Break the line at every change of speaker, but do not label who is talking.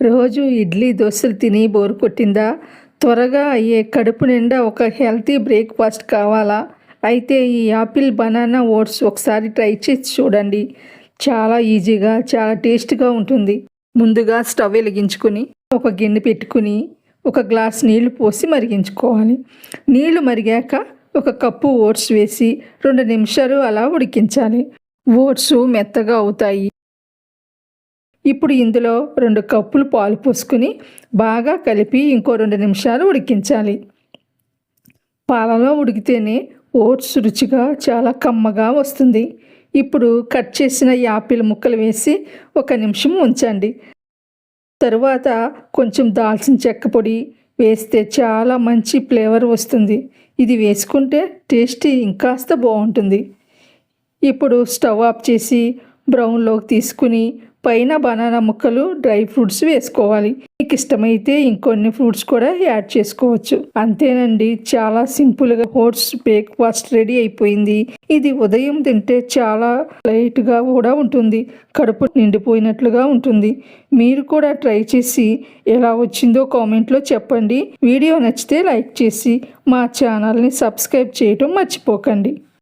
రోజు ఇడ్లీ దోశలు తిని బోరు కొట్టిందా? త్వరగా అయ్యే కడుపు నిండా ఒక హెల్తీ బ్రేక్ఫాస్ట్ కావాలా? అయితే ఈ యాపిల్ బనానా ఓట్స్ ఒకసారి ట్రై చేసి చూడండి. చాలా ఈజీగా చాలా టేస్ట్గా ఉంటుంది. ముందుగా స్టవ్ వెలిగించుకుని ఒక గిన్నె పెట్టుకుని ఒక గ్లాస్ నీళ్లు పోసి మరిగించుకోవాలి. నీళ్లు మరిగాక ఒక కప్పు ఓట్స్ వేసి 2 నిమిషాలు అలా ఉడికించాలి. ఓట్స్ మెత్తగా అవుతాయి. ఇప్పుడు ఇందులో 2 కప్పులు పాలు పోసుకుని బాగా కలిపి ఇంకో 2 నిమిషాలు ఉడికించాలి. పాలలో ఉడికితేనే ఓట్స్ రుచిగా చాలా కమ్మగా వస్తుంది. ఇప్పుడు కట్ చేసిన యాపిల్ ముక్కలు వేసి 1 నిమిషం ఉంచండి. తరువాత కొంచెం దాల్చిన చెక్క పొడి వేస్తే చాలా మంచి ఫ్లేవర్ వస్తుంది. ఇది వేసుకుంటే టేస్ట్ ఇంకాస్త బాగుంటుంది. ఇప్పుడు స్టవ్ ఆఫ్ చేసి బ్రౌన్లోకి తీసుకుని పైన బనానా ముక్కలు డ్రై ఫ్రూట్స్ వేసుకోవాలి. మీకు ఇష్టమైతే ఇంకొన్ని ఫ్రూట్స్ కూడా యాడ్ చేసుకోవచ్చు. అంతేనండి, చాలా సింపుల్గా ఓట్స్ బ్రేక్ఫాస్ట్ రెడీ అయిపోయింది. ఇది ఉదయం తింటే చాలా లైట్గా కూడా ఉంటుంది. కడుపు నిండిపోయినట్లుగా ఉంటుంది. మీరు కూడా ట్రై చేసి ఎలా వచ్చిందో కామెంట్లో చెప్పండి. వీడియో నచ్చితే లైక్ చేసి మా ఛానల్ని సబ్స్క్రైబ్ చేయటం మర్చిపోకండి.